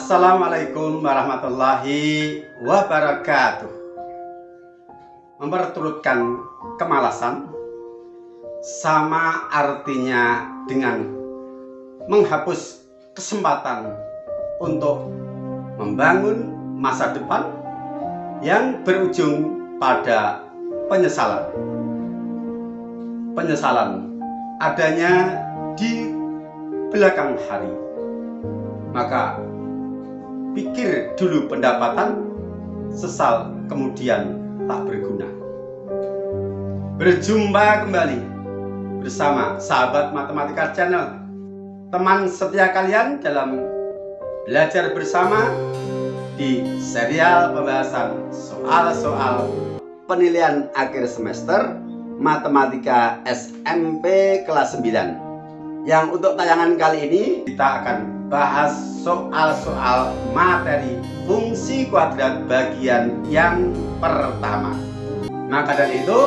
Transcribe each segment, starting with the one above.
Assalamualaikum warahmatullahi wabarakatuh. Memperturutkan kemalasan sama artinya dengan menghapus kesempatan untuk membangun masa depan yang berujung pada penyesalan. Penyesalan adanya di belakang hari. Maka pikir dulu pendapatan, sesal kemudian tak berguna. Berjumpa kembali bersama sahabat Matematika Channel, teman setia kalian dalam belajar bersama di serial pembahasan soal-soal penilaian akhir semester Matematika SMP kelas 9. Yang untuk tayangan kali ini kita akan bahas soal-soal materi fungsi kuadrat bagian yang pertama. Maka dari itu,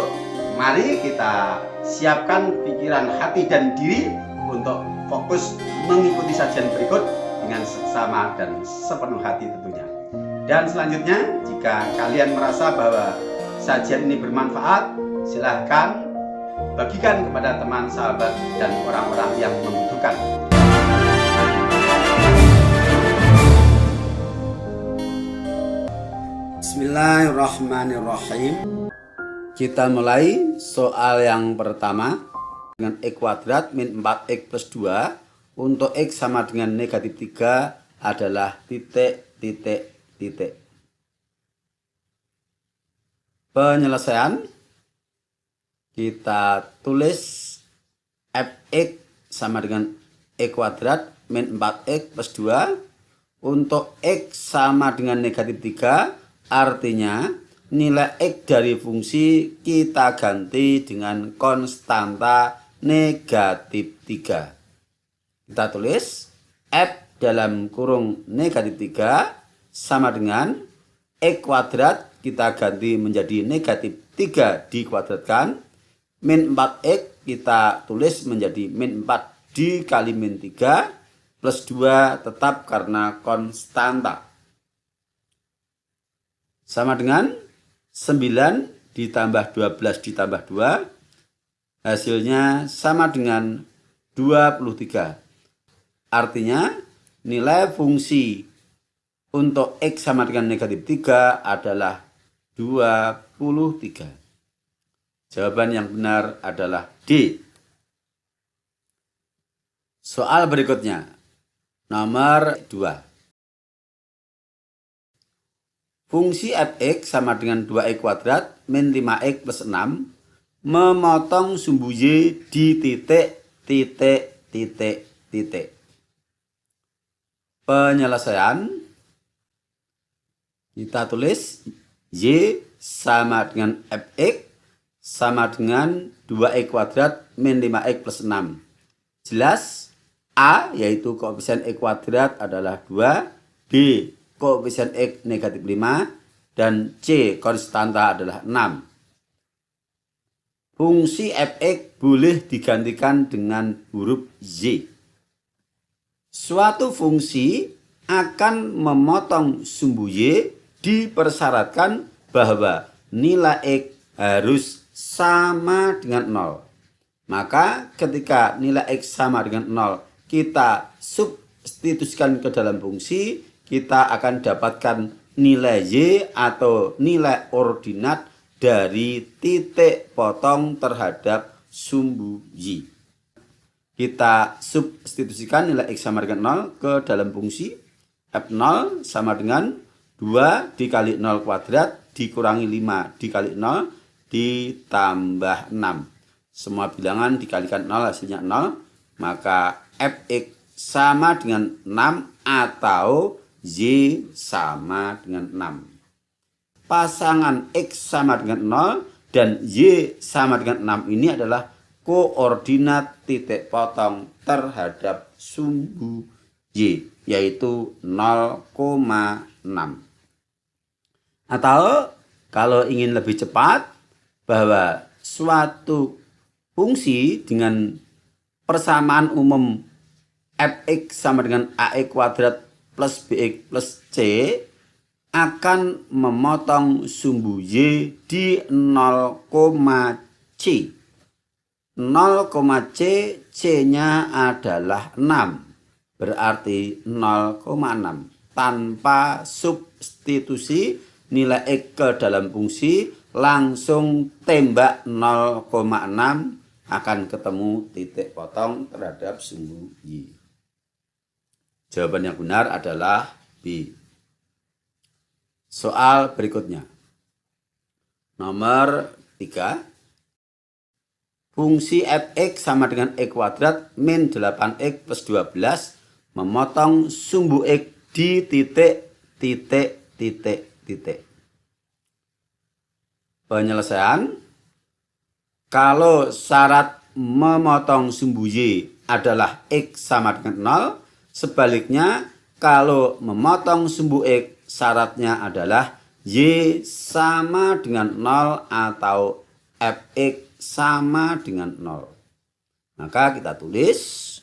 mari kita siapkan pikiran, hati, dan diri untuk fokus mengikuti sajian berikut dengan seksama dan sepenuh hati tentunya. Dan selanjutnya, jika kalian merasa bahwa sajian ini bermanfaat, silahkan bagikan kepada teman, sahabat, dan orang-orang yang membutuhkan. Bismillahirrahmanirrahim. Kita mulai soal yang pertama dengan X kuadrat min 4X plus 2 untuk X sama dengan negatif 3 adalah titik, titik, titik. Penyelesaian kita tulis fx sama dengan x kuadrat min 4x plus 2 untuk x sama dengan negatif 3, artinya nilai x dari fungsi kita ganti dengan konstanta negatif 3. Kita tulis f dalam kurung negatif 3 sama dengan x kuadrat kita ganti menjadi negatif 3 dikuadratkan, min 4x kita tulis menjadi min 4 dikali min 3 plus 2 tetap karena konstanta. Sama dengan 9 ditambah 12 ditambah 2, hasilnya sama dengan 23. Artinya nilai fungsi untuk x sama dengan negatif 3 adalah 23. Jawaban yang benar adalah D. Soal berikutnya, nomor 2. Fungsi fx sama dengan 2x kuadrat min 5x plus 6 memotong sumbu y di titik, titik, titik, titik. Penyelesaian kita tulis y sama dengan fx sama dengan 2x kuadrat min 5x plus 6. Jelas, A yaitu koefisien x kuadrat adalah 2, B koefisien x negatif 5, dan C konstanta adalah 6. Fungsi fx boleh digantikan dengan huruf Y. Suatu fungsi akan memotong sumbu Y dipersyaratkan bahwa nilai x harus sama dengan 0. Maka ketika nilai x sama dengan 0, kita substitusikan ke dalam fungsi, kita akan dapatkan nilai y atau nilai ordinat dari titik potong terhadap sumbu y. Kita substitusikan nilai x sama dengan 0 ke dalam fungsi. F0 sama dengan 2 dikali 0 kuadrat dikurangi 5 dikali 0 ditambah 6. Semua bilangan dikalikan 0 hasilnya 0. Maka fx sama dengan 6 atau y sama dengan 6. Pasangan x sama dengan 0 dan y sama dengan 6 ini adalah koordinat titik potong terhadap sumbu y, yaitu 0,6. Atau kalau ingin lebih cepat, bahwa suatu fungsi dengan persamaan umum fx sama dengan ax kuadrat plus BX plus C akan memotong sumbu Y di 0, C. 0, C, C-nya adalah 6. Berarti 0,6. Tanpa substitusi nilai X ke dalam fungsi, langsung tembak 0,6 akan ketemu titik potong terhadap sumbu Y. Jawaban yang benar adalah B. Soal berikutnya. Nomor 3. Fungsi fx sama dengan x kuadrat min 8x plus 12 memotong sumbu x di titik. Penyelesaian. Kalau syarat memotong sumbu y adalah x sama dengan 0, sebaliknya kalau memotong sumbu x syaratnya adalah y sama dengan 0 atau fx sama dengan 0. Maka kita tulis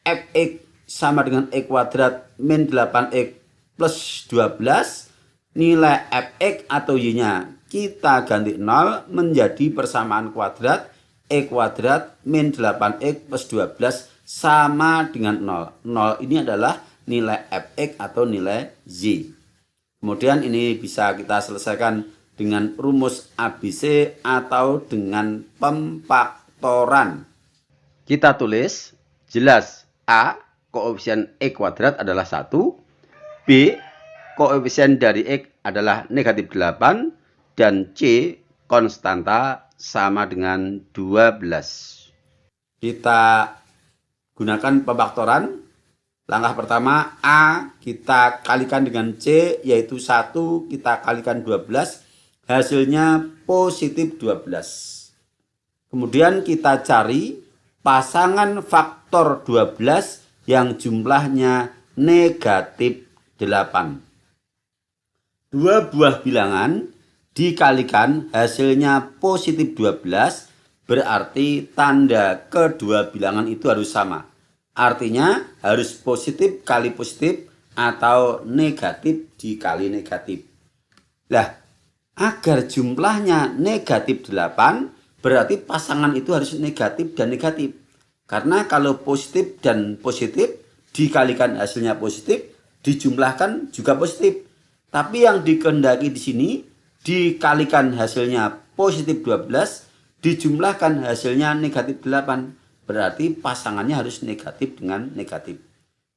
fx sama dengan x kuadrat min 8x plus 12. Nilai fx atau y-nya kita ganti 0 menjadi persamaan kuadrat x kuadrat min 8x plus 12 sama dengan 0. 0 ini adalah nilai fx atau nilai y. Kemudian ini bisa kita selesaikan dengan rumus ABC atau dengan pemfaktoran. Kita tulis jelas A, koefisien x kuadrat adalah 1, B, koefisien dari x adalah negatif 8, dan C, konstanta sama dengan 12. Kita gunakan pemfaktoran. Langkah pertama, A kita kalikan dengan C, yaitu 1 kita kalikan 12, hasilnya positif 12. Kemudian kita cari pasangan faktor 12 yang jumlahnya negatif 8. Dua buah bilangan dikalikan hasilnya positif 12, berarti tanda kedua bilangan itu harus sama. Artinya harus positif kali positif atau negatif dikali negatif. Lah, agar jumlahnya negatif 8, berarti pasangan itu harus negatif dan negatif. Karena kalau positif dan positif dikalikan hasilnya positif, dijumlahkan juga positif. Tapi yang dikehendaki di sini dikalikan hasilnya positif 12, dijumlahkan hasilnya negatif 8. Berarti pasangannya harus negatif dengan negatif.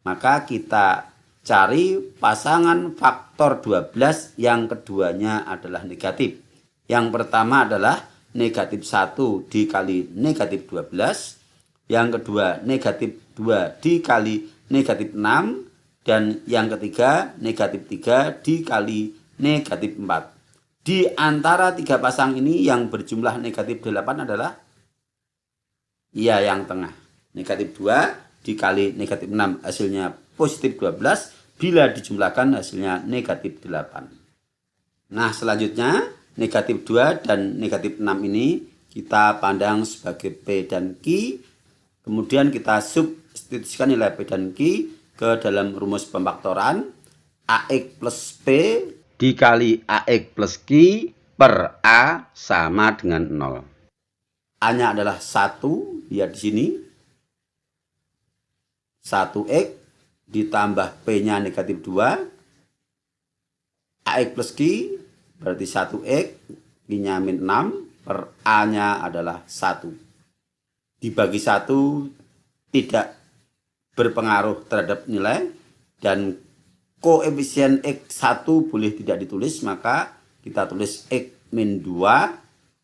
Maka kita cari pasangan faktor 12 yang keduanya adalah negatif. Yang pertama adalah negatif 1 dikali negatif 12. Yang kedua negatif 2 dikali negatif 6. Dan yang ketiga negatif 3 dikali negatif 4. Di antara tiga pasang ini yang berjumlah negatif 8 adalah yang tengah. Negatif 2 dikali negatif 6 hasilnya positif 12. Bila dijumlahkan hasilnya negatif 8. Nah, selanjutnya negatif 2 dan negatif 6 ini kita pandang sebagai P dan Q. Kemudian kita substitusikan nilai P dan Q ke dalam rumus pemfaktoran. AX plus P dikali AX plus Q per A sama dengan 0. A-nya adalah 1, lihat di sini. 1x ditambah P-nya negatif 2. AX plus Q berarti 1x, Q-nya min 6, per A-nya adalah 1. Dibagi 1 tidak berpengaruh terhadap nilai, dan koefisien X1 boleh tidak ditulis, maka kita tulis X min 2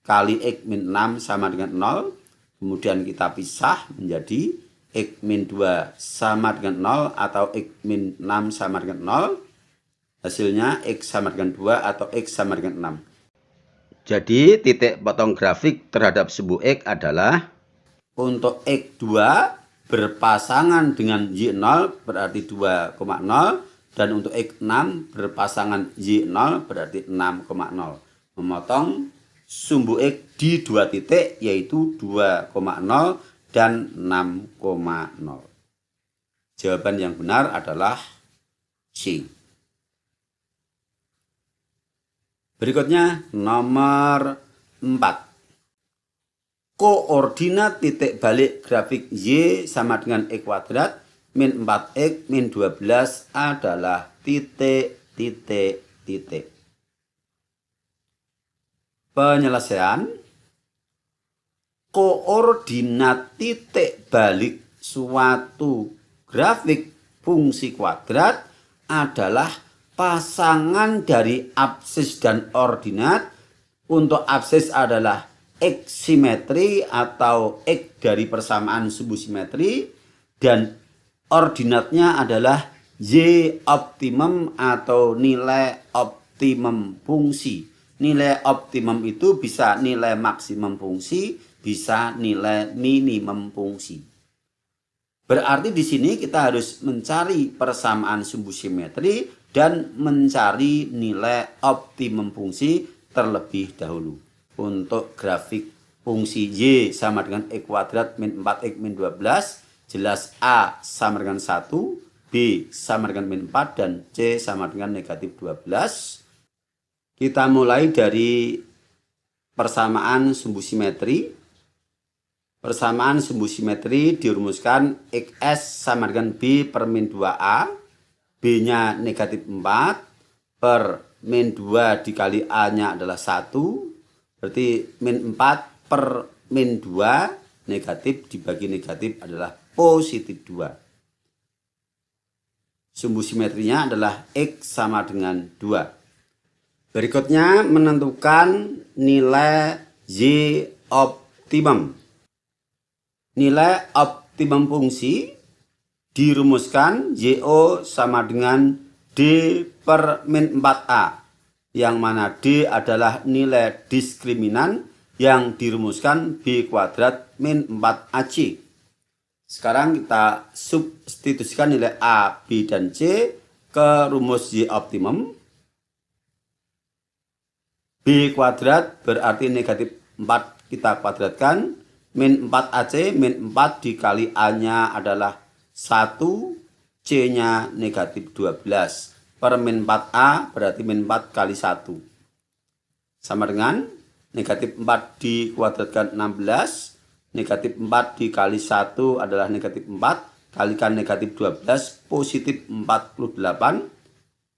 kali X min 6 sama dengan 0. Kemudian kita pisah menjadi X min 2 sama dengan 0 atau X min 6 sama dengan 0. Hasilnya X sama dengan 2 atau X sama dengan 6. Jadi titik potong grafik terhadap sumbu X adalah untuk X2 berpasangan dengan Y0 berarti 2,0. Dan untuk X6 berpasangan Y0 berarti 6,0. Memotong sumbu X di dua titik, yaitu 2,0 dan 6,0. Jawaban yang benar adalah C. Berikutnya nomor 4. Koordinat titik balik grafik Y sama dengan X kuadrat min 4X min 12 adalah titik, titik, titik. Penyelesaian. Koordinat titik balik suatu grafik fungsi kuadrat adalah pasangan dari absis dan ordinat. Untuk absis adalah X simetri atau X dari persamaan sumbu simetri, dan ordinatnya adalah Y optimum atau nilai optimum fungsi. Nilai optimum itu bisa nilai maksimum fungsi, bisa nilai minimum fungsi. Berarti di sini kita harus mencari persamaan sumbu simetri dan mencari nilai optimum fungsi terlebih dahulu. Untuk grafik fungsi Y sama dengan X kuadrat min 4X min 12, jelas A sama dengan 1, B sama dengan min 4, dan C sama dengan negatif 12. Kita mulai dari persamaan sumbu simetri. Persamaan sumbu simetri dirumuskan XS sama dengan B per min 2A. B-nya negatif 4 per min 2 dikali A-nya adalah 1. Berarti min 4 per min 2 negatif dibagi negatif adalah positif 2. Sumbu simetrinya adalah X sama dengan 2. Berikutnya menentukan nilai Y optimum. Nilai optimum fungsi dirumuskan YO sama dengan D per min 4A. Yang mana D adalah nilai diskriminan yang dirumuskan B kuadrat min 4AC. Sekarang kita substitusikan nilai A, B, dan C ke rumus Y optimum. B kuadrat berarti negatif 4 kita kuadratkan. Min 4AC, min 4 dikali A-nya adalah 1. C-nya negatif 12. Per min 4A berarti min 4 kali 1. Sama dengan negatif 4 dikuadratkan 16. Negatif 4 dikali 1 adalah negatif 4. Kalikan negatif 12 positif 48.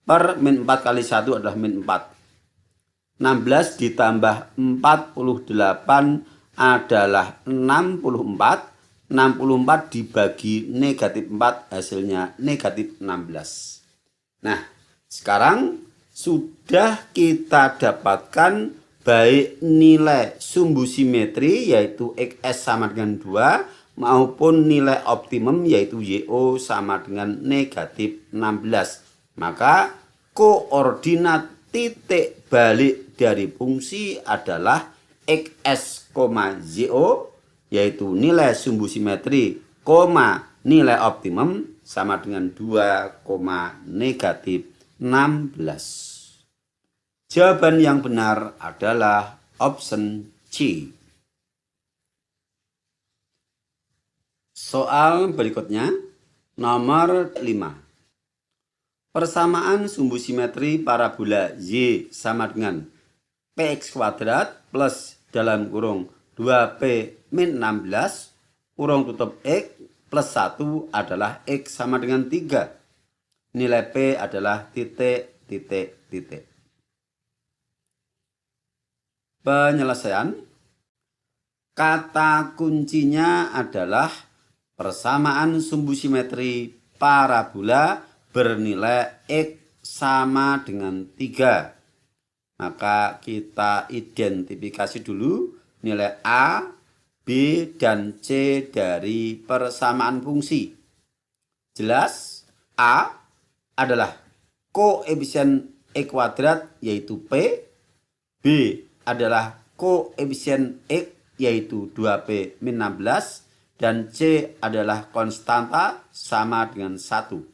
Per min 4 kali 1 adalah min 4. 16 ditambah 48 adalah 64. 64 dibagi negatif 4 hasilnya negatif 16. Nah, sekarang sudah kita dapatkan baik nilai sumbu simetri yaitu XS sama dengan 2 maupun nilai optimum yaitu YO sama dengan negatif 16. Maka koordinat titik balik dari fungsi adalah XS, YO, yaitu nilai sumbu simetri, nilai optimum sama dengan 2, negatif 16. Jawaban yang benar adalah option C. Soal berikutnya, nomor 5. Persamaan sumbu simetri parabola Y sama dengan PX kuadrat plus dalam kurung 2P min 16 kurung tutup X plus 1 adalah X sama dengan 3. Nilai P adalah titik, titik, titik. Penyelesaian. Kata kuncinya adalah persamaan sumbu simetri parabola bernilai X sama dengan 3. Maka kita identifikasi dulu nilai A, B, dan C dari persamaan fungsi. Jelas A adalah koefisien X kuadrat yaitu P, B adalah koefisien X yaitu 2P min 16, dan C adalah konstanta sama dengan 1.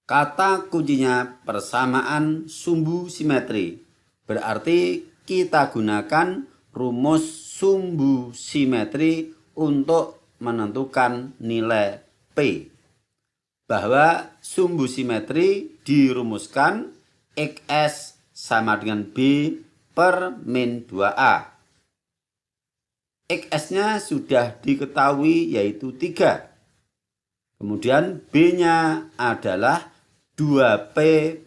Kata kuncinya persamaan sumbu simetri. Berarti kita gunakan rumus sumbu simetri untuk menentukan nilai P. bahwa sumbu simetri dirumuskan XS sama dengan B per min 2A. XS-nya sudah diketahui yaitu 3. Kemudian B-nya adalah 2P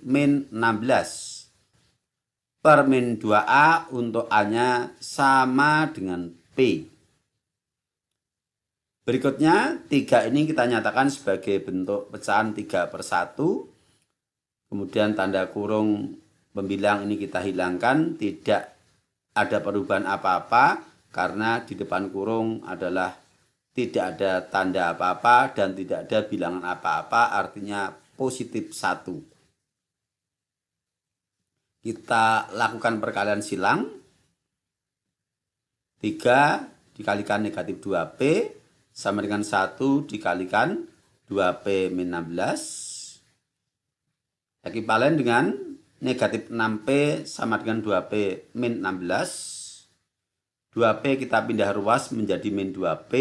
min 16. Per min 2A untuk A-nya sama dengan P. Berikutnya 3 ini kita nyatakan sebagai bentuk pecahan 3 per 1. Kemudian tanda kurung pembilang ini kita hilangkan, tidak ada perubahan apa-apa karena di depan kurung adalah tidak ada tanda apa-apa dan tidak ada bilangan apa-apa, artinya positif 1. Kita lakukan perkalian silang. 3 dikalikan negatif 2P sama dengan 1 dikalikan 2P min 16. Ekivalen dengan negatif 6P sama dengan 2P min 16. 2P kita pindah ruas menjadi min 2P.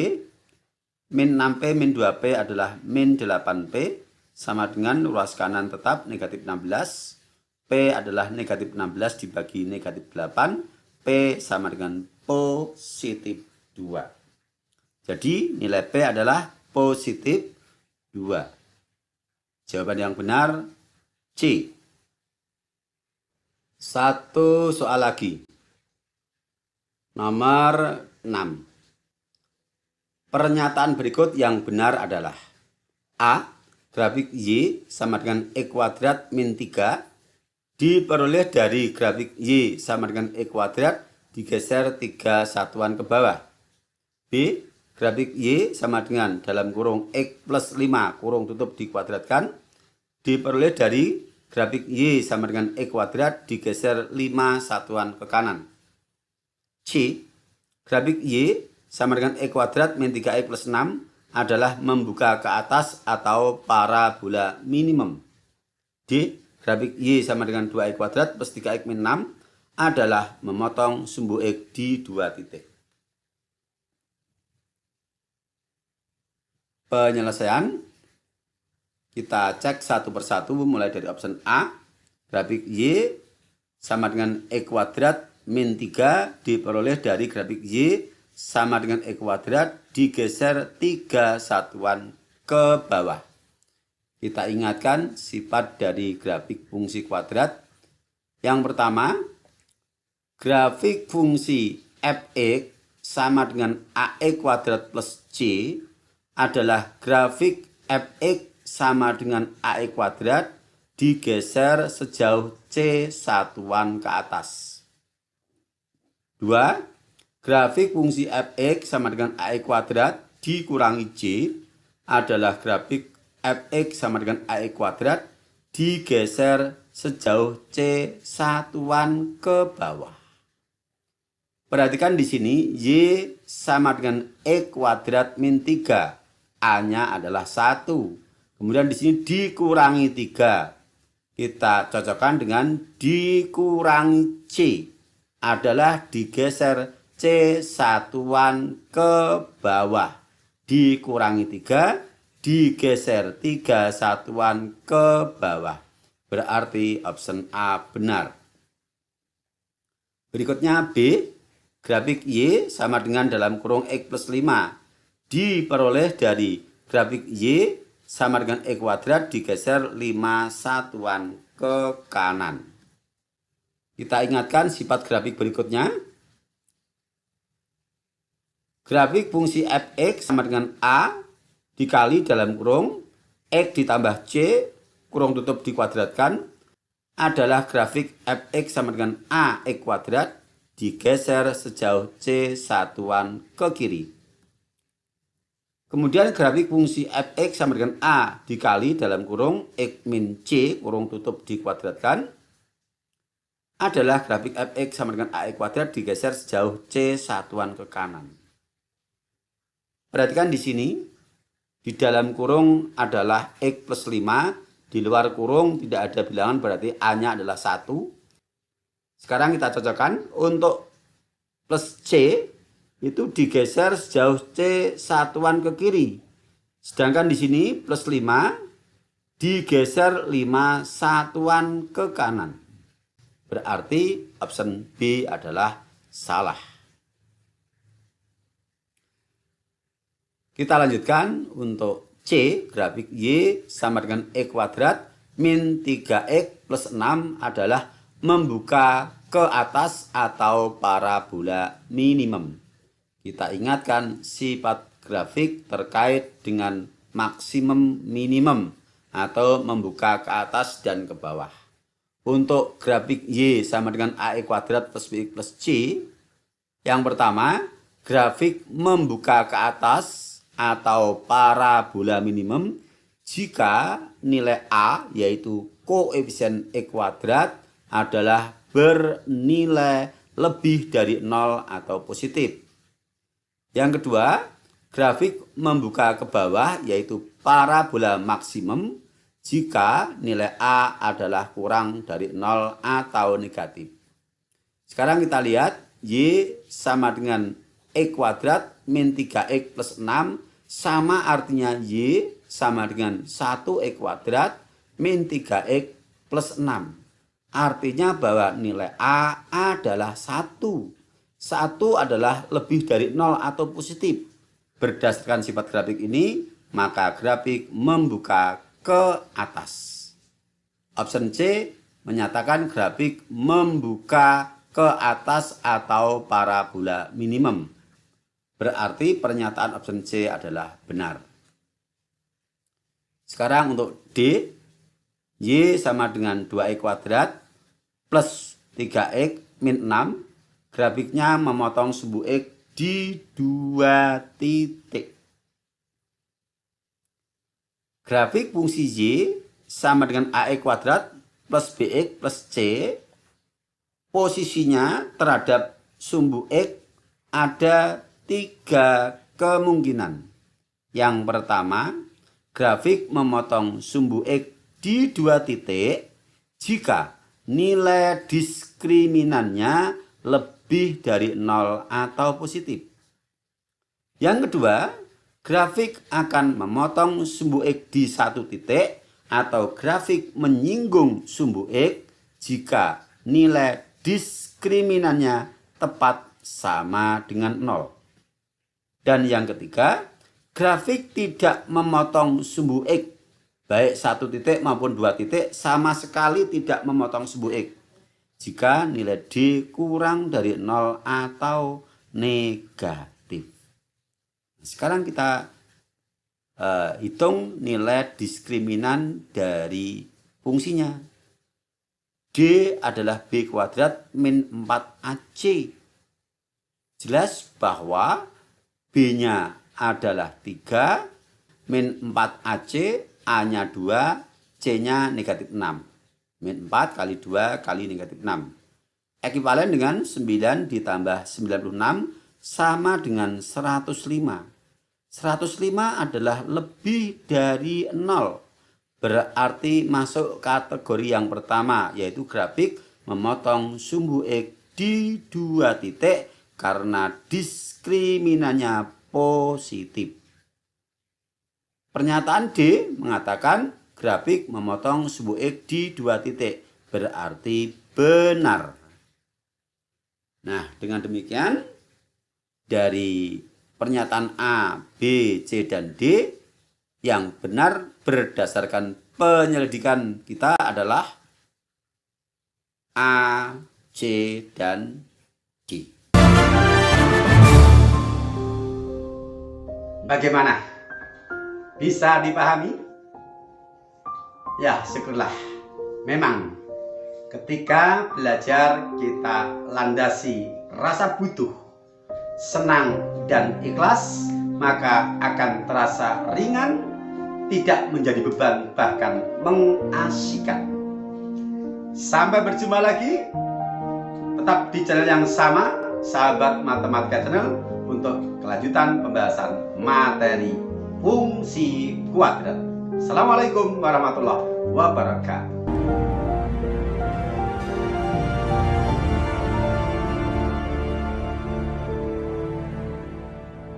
Min 6P min 2P adalah min 8P sama dengan ruas kanan tetap negatif 16. P adalah negatif 16 dibagi negatif 8. P sama dengan positif 2. Jadi nilai P adalah positif 2. Jawaban yang benar C. Satu soal lagi. Nomor 6. Pernyataan berikut yang benar adalah A. Grafik Y sama dengan E kuadrat min 3 diperoleh dari grafik Y sama dengan E kuadrat digeser 3 satuan ke bawah. B. Grafik Y sama dengan dalam kurung X plus 5 kurung tutup dikuadratkan diperoleh dari grafik Y sama dengan E kuadrat digeser 5 satuan ke kanan. C. Grafik Y sama dengan E kuadrat min 3X plus 6 adalah membuka ke atas atau parabola minimum. D. Grafik Y sama dengan 2X kuadrat plus 3X min 6 adalah memotong sumbu X di 2 titik. Penyelesaian. Kita cek satu persatu mulai dari option A. Grafik Y sama dengan E kuadrat min 3 diperoleh dari grafik Y sama dengan E kuadrat digeser 3 satuan ke bawah. Kita ingatkan sifat dari grafik fungsi kuadrat. Yang pertama, grafik fungsi fx sama dengan ax kuadrat plus c adalah grafik fx sama dengan ax kuadrat digeser sejauh c satuan ke atas. 2. Grafik fungsi fx sama dengan ax kuadrat dikurangi c adalah grafik fx sama dengan ax kuadrat digeser sejauh c satuan ke bawah. Perhatikan di sini y sama dengan x kuadrat min 3. A-nya adalah 1. Kemudian di sini dikurangi 3. Kita cocokkan dengan dikurangi c adalah digeser C satuan ke bawah. Dikurangi 3, digeser 3 satuan ke bawah. Berarti option A benar. Berikutnya B. Grafik Y sama dengan dalam kurung X plus 5. Diperoleh dari grafik Y sama dengan X kuadrat digeser 5 satuan ke kanan. Kita ingatkan sifat grafik berikutnya. Grafik fungsi fx sama dengan A dikali dalam kurung X ditambah C kurung tutup dikuadratkan adalah grafik fx sama dengan ax kuadrat digeser sejauh C satuan ke kiri. Kemudian grafik fungsi fx sama dengan A dikali dalam kurung X min C kurung tutup dikuadratkan adalah grafik fx sama dengan ax kuadrat digeser sejauh C satuan ke kanan. Perhatikan di sini, di dalam kurung adalah X plus 5, di luar kurung tidak ada bilangan berarti A-nya adalah 1. Sekarang kita cocokkan untuk plus C itu digeser sejauh C satuan ke kiri. Sedangkan di sini plus 5 digeser 5 satuan ke kanan. Berarti option B adalah salah. Kita lanjutkan untuk C, grafik Y sama dengan E kuadrat min 3X plus 6 adalah membuka ke atas atau parabola minimum. Kita ingatkan sifat grafik terkait dengan maksimum minimum atau membuka ke atas dan ke bawah. Untuk grafik Y sama dengan AX kuadrat plus BX plus C, yang pertama, grafik membuka ke atas atau parabola minimum jika nilai A yaitu koefisien X kuadrat adalah bernilai lebih dari 0 atau positif. Yang kedua, grafik membuka ke bawah yaitu parabola maksimum jika nilai A adalah kurang dari 0 atau negatif. Sekarang kita lihat Y sama dengan X kuadrat min 3X plus 6 sama artinya Y sama dengan 1X kuadrat min 3X plus 6. Artinya bahwa nilai A adalah 1. 1 adalah lebih dari 0 atau positif. Berdasarkan sifat grafik ini, maka grafik membuka ke atas. Option C menyatakan grafik membuka ke atas atau parabola minimum. Berarti pernyataan option C adalah benar. Sekarang untuk D, Y sama dengan 2X kuadrat plus 3X min 6. Grafiknya memotong sumbu X di 2 titik. Grafik fungsi Y sama dengan AX kuadrat plus BX plus C. Posisinya terhadap sumbu X ada 3 kemungkinan. Yang pertama, grafik memotong sumbu X di 2 titik jika nilai diskriminannya lebih dari 0 atau positif. Yang kedua, grafik akan memotong sumbu X di 1 titik atau grafik menyinggung sumbu X jika nilai diskriminannya tepat sama dengan 0. Dan yang ketiga, grafik tidak memotong sumbu X, baik 1 titik maupun 2 titik sama sekali tidak memotong sumbu X jika nilai D kurang dari 0 atau negatif. Sekarang kita hitung nilai diskriminan dari fungsinya. D adalah B kuadrat min 4AC. Jelas bahwa B-nya adalah 3, min 4AC, A-nya 2, C-nya negatif 6. Min 4 kali 2 kali negatif 6. Ekivalen dengan 9 ditambah 96 sama dengan 105. 105 adalah lebih dari 0. Berarti masuk kategori yang pertama, yaitu grafik memotong sumbu X di 2 titik karena diskriminannya positif. Pernyataan D mengatakan grafik memotong sumbu X di 2 titik. Berarti benar. Nah, dengan demikian dari pernyataan A, B, C, dan D yang benar berdasarkan penyelidikan kita adalah A, C, dan D. Bagaimana? Bisa dipahami? Ya, syukurlah. Memang ketika belajar kita landasi rasa butuh, senang, dan ikhlas, maka akan terasa ringan, tidak menjadi beban, bahkan mengasyikan. Sampai berjumpa lagi. Tetap di channel yang sama, Sahabat Matematika Channel, untuk kelanjutan pembahasan materi fungsi kuadrat. Assalamualaikum warahmatullahi wabarakatuh.